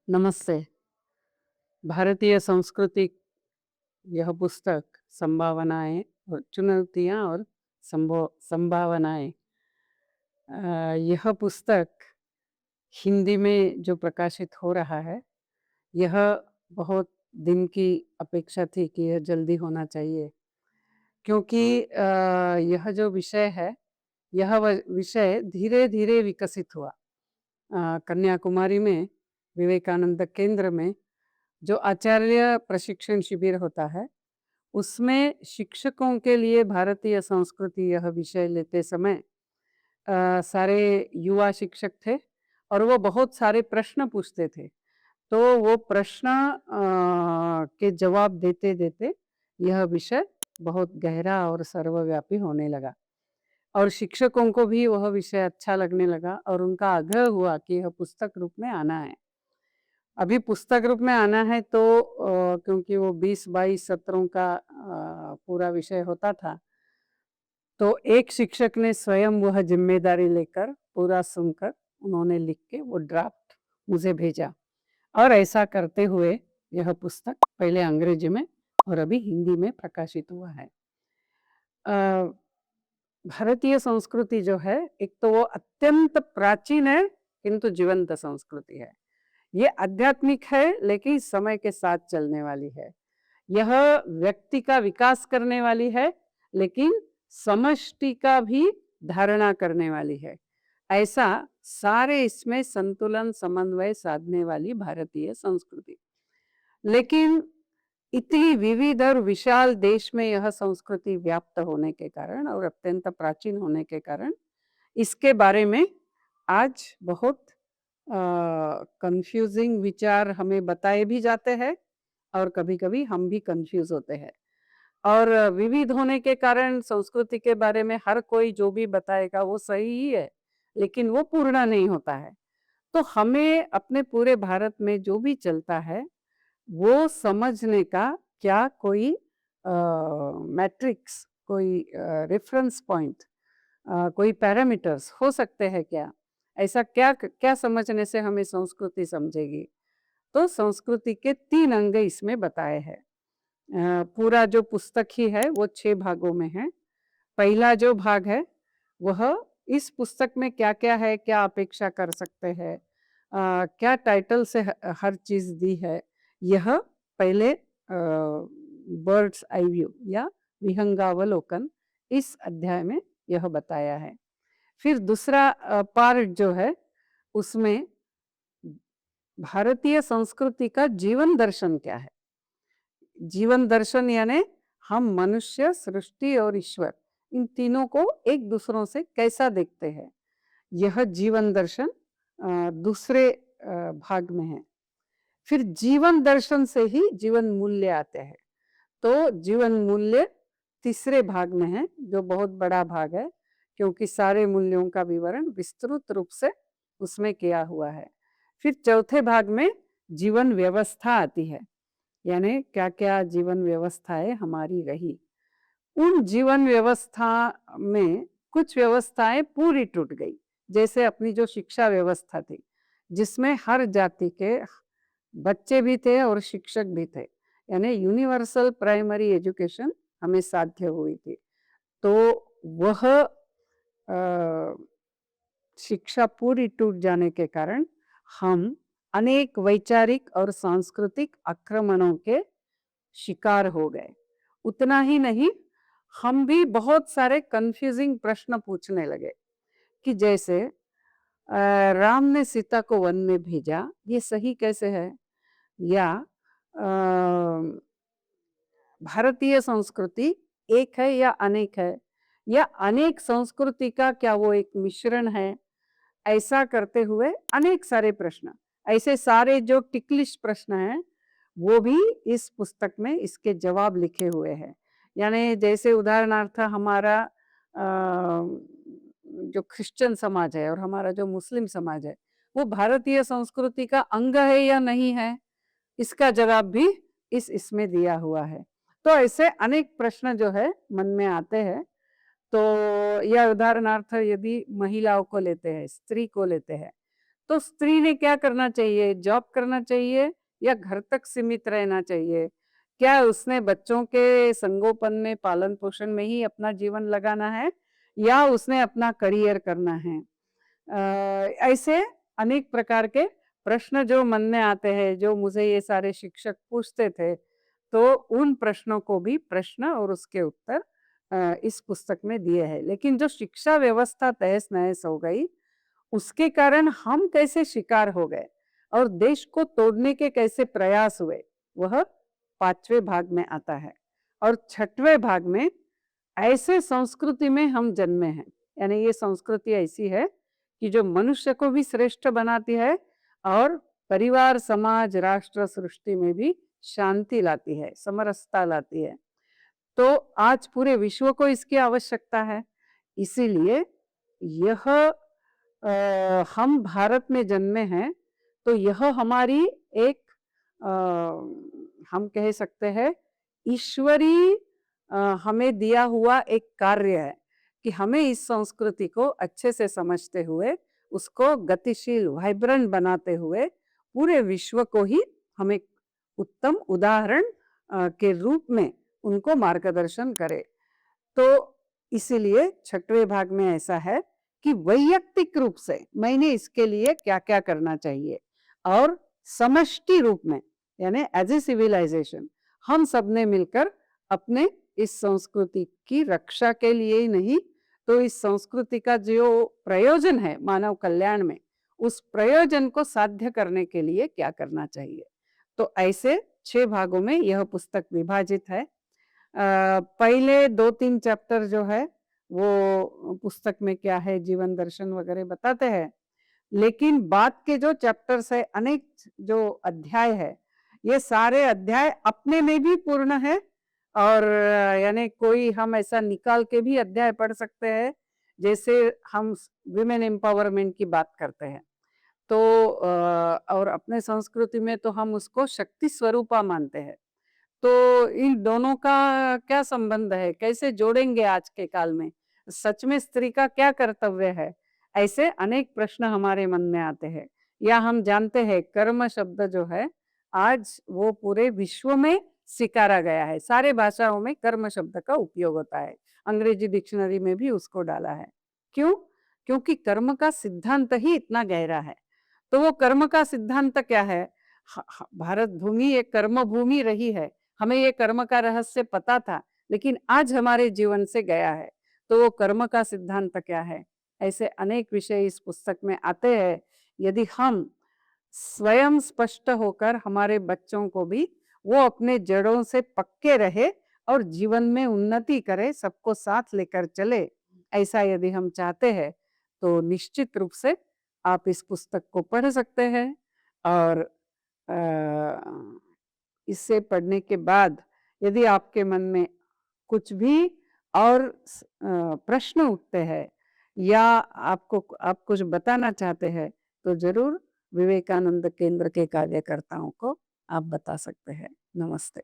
नमस्ते। भारतीय संस्कृति यह पुस्तक संभावनाएं और चुनौतियां और संभावनाएं, यह पुस्तक हिंदी में जो प्रकाशित हो रहा है, यह बहुत दिन की अपेक्षा थी कि यह जल्दी होना चाहिए, क्योंकि यह जो विषय है, यह विषय धीरे धीरे विकसित हुआ। कन्याकुमारी में विवेकानंद केंद्र में जो आचार्य प्रशिक्षण शिविर होता है, उसमें शिक्षकों के लिए भारतीय संस्कृति यह विषय लेते समय सारे युवा शिक्षक थे और वो बहुत सारे प्रश्न पूछते थे। तो वो प्रश्न के जवाब देते देते यह विषय बहुत गहरा और सर्वव्यापी होने लगा और शिक्षकों को भी वह विषय अच्छा लगने लगा और उनका आग्रह हुआ कि यह पुस्तक रूप में आना है। अभी पुस्तक रूप में आना है तो क्योंकि वो 20-22 सत्रों का पूरा विषय होता था, तो एक शिक्षक ने स्वयं वह जिम्मेदारी लेकर पूरा सुनकर उन्होंने लिख के वो ड्राफ्ट मुझे भेजा और ऐसा करते हुए यह पुस्तक पहले अंग्रेजी में और अभी हिंदी में प्रकाशित हुआ है। भारतीय संस्कृति जो है, एक तो वो अत्यंत प्राचीन है किंतु जीवंत संस्कृति है। ये आध्यात्मिक है लेकिन समय के साथ चलने वाली है। यह व्यक्ति का विकास करने वाली है लेकिन समष्टि का भी धारणा करने वाली है। ऐसा सारे इसमें संतुलन समन्वय साधने वाली भारतीय संस्कृति। लेकिन इतनी विविध और विशाल देश में यह संस्कृति व्याप्त होने के कारण और अत्यंत प्राचीन होने के कारण इसके बारे में आज बहुत कंफ्यूजिंग विचार हमें बताए भी जाते हैं और कभी-कभी हम भी कंफ्यूज होते हैं। और विविध होने के कारण संस्कृति के बारे में हर कोई जो भी बताएगा वो सही ही है, लेकिन वो पूर्ण नहीं होता है। तो हमें अपने पूरे भारत में जो भी चलता है, वो समझने का क्या कोई मैट्रिक्स, कोई रेफरेंस पॉइंट, कोई पैरामीटर्स हो सकते हैं क्या? ऐसा क्या क्या समझने से हमें संस्कृति समझेगी? तो संस्कृति के 3 अंग इसमें बताए हैं। पूरा जो पुस्तक ही है वो 6 भागों में है। पहला जो भाग है वह इस पुस्तक में क्या-क्या है, क्या अपेक्षा कर सकते हैं, क्या टाइटल से हर चीज़ दी है, यह पहले बर्ड्स आई व्यू या विहंगावलोकन इस अध्याय में यह बताया है। फिर दूसरा पार्ट जो है उसमें भारतीय संस्कृति का जीवन दर्शन क्या है। जीवन दर्शन यानी हम मनुष्य, सृष्टि और ईश्वर, इन तीनों को एक दूसरों से कैसा देखते हैं, यह जीवन दर्शन दूसरे भाग में है। फिर जीवन दर्शन से ही जीवन मूल्य आते हैं, तो जीवन मूल्य तीसरे भाग में है, जो बहुत बड़ा भाग है क्योंकि सारे मूल्यों का विवरण विस्तृत रूप से उसमें किया हुआ है। फिर चौथे भाग में जीवन व्यवस्था आती है, यानी क्या क्या जीवन व्यवस्थाएं हमारी रही। उन जीवन व्यवस्था में कुछ व्यवस्थाएं पूरी टूट गई, जैसे अपनी जो शिक्षा व्यवस्था थी, जिसमें हर जाति के बच्चे भी थे और शिक्षक भी थे, यानी यूनिवर्सल प्राइमरी एजुकेशन हमें साध्य हुई थी। तो वह शिक्षा पूरी टूट जाने के कारण हम अनेक वैचारिक और सांस्कृतिक आक्रमणों के शिकार हो गए। उतना ही नहीं, हम भी बहुत सारे कंफ्यूजिंग प्रश्न पूछने लगे कि जैसे राम ने सीता को वन में भेजा, ये सही कैसे है? या भारतीय संस्कृति एक है या अनेक है, या अनेक संस्कृति का क्या वो एक मिश्रण है? ऐसा करते हुए अनेक सारे प्रश्न, ऐसे सारे जो टिकलिश प्रश्न हैं, वो भी इस पुस्तक में इसके जवाब लिखे हुए हैं। यानी जैसे उदाहरणार्थ हमारा जो क्रिश्चियन समाज है और हमारा जो मुस्लिम समाज है, वो भारतीय संस्कृति का अंग है या नहीं है, इसका जवाब भी इसमें दिया हुआ है। तो ऐसे अनेक प्रश्न जो है मन में आते हैं। तो यह उदाहरणार्थ यदि महिलाओं को लेते हैं, स्त्री को लेते हैं, तो स्त्री ने क्या करना चाहिए? जॉब करना चाहिए या घर तक सीमित रहना चाहिए? क्या उसने बच्चों के संगोपन में, पालन पोषण में ही अपना जीवन लगाना है या उसने अपना करियर करना है? ऐसे अनेक प्रकार के प्रश्न जो मन में आते हैं, जो मुझे ये सारे शिक्षक पूछते थे, तो उन प्रश्नों को भी प्रश्न और उसके उत्तर इस पुस्तक में दिए हैं। लेकिन जो शिक्षा व्यवस्था तहस-नहस हो गई, उसके कारण हम कैसे शिकार हो गए और देश को तोड़ने के कैसे प्रयास हुए, वह 5वें भाग में आता है। और 6वें भाग में ऐसे संस्कृति में हम जन्मे हैं, यानी ये संस्कृति ऐसी है कि जो मनुष्य को भी श्रेष्ठ बनाती है और परिवार, समाज, राष्ट्र, सृष्टि में भी शांति लाती है, समरसता लाती है। तो आज पूरे विश्व को इसकी आवश्यकता है। इसीलिए यह हम भारत में जन्मे हैं, तो यह हमारी एक हम कह सकते हैं ईश्वरी हमें दिया हुआ एक कार्य है कि हमें इस संस्कृति को अच्छे से समझते हुए, उसको गतिशील, वाइब्रेंट बनाते हुए पूरे विश्व को ही हम एक उत्तम उदाहरण के रूप में उनको मार्गदर्शन करें। तो इसीलिए 6वें भाग में ऐसा है कि वैयक्तिक रूप से मैंने इसके लिए क्या-क्या करना चाहिए और समष्टि रूप में, यानी एज ए सिविलाइजेशन हम सबने मिलकर अपने इस संस्कृति की रक्षा के लिए ही नहीं, तो इस संस्कृति का जो प्रयोजन है मानव कल्याण में, उस प्रयोजन को साध्य करने के लिए क्या करना चाहिए। तो ऐसे 6 भागों में यह पुस्तक विभाजित है। पहले 2-3 चैप्टर जो है वो पुस्तक में क्या है, जीवन दर्शन वगैरह बताते हैं, लेकिन बाद के जो चैप्टर्स है, अनेक जो अध्याय है, ये सारे अध्याय अपने में भी पूर्ण है और यानी कोई हम ऐसा निकाल के भी अध्याय पढ़ सकते हैं, जैसे हम विमेन एम्पावरमेंट की बात करते हैं, तो और अपने संस्कृति में तो हम उसको शक्ति स्वरूपा मानते हैं। तो इन दोनों का क्या संबंध है? कैसे जोड़ेंगे आज के काल में? सच में स्त्री का क्या कर्तव्य है? ऐसे अनेक प्रश्न हमारे मन में आते हैं। या हम जानते हैं कर्म शब्द जो है, आज वो पूरे विश्व में स्वीकारा गया है। सारे भाषाओं में कर्म शब्द का उपयोग होता है। अंग्रेजी डिक्शनरी में भी उसको डाला है। क्यों? क्योंकि कर्म का सिद्धांत ही इतना गहरा है। तो वो कर्म का सिद्धांत क्या है? भारत भूमि एक कर्म भूमि रही है। हमें ये कर्म का रहस्य पता था, लेकिन आज हमारे जीवन से गया है। तो वो कर्म का सिद्धांत क्या है? ऐसे अनेक विषय इस पुस्तक में आते हैं। यदि हम स्वयं स्पष्ट होकर हमारे बच्चों को भी वो अपने जड़ों से पक्के रहे और जीवन में उन्नति करे, सबको साथ लेकर चले, ऐसा यदि हम चाहते हैं, तो निश्चित रूप से आप इस पुस्तक को पढ़ सकते हैं और इसे पढ़ने के बाद यदि आपके मन में कुछ भी और प्रश्न उठते हैं या आप कुछ बताना चाहते हैं, तो ज़रूर विवेकानंद केंद्र के कार्यकर्ताओं को आप बता सकते हैं। नमस्ते।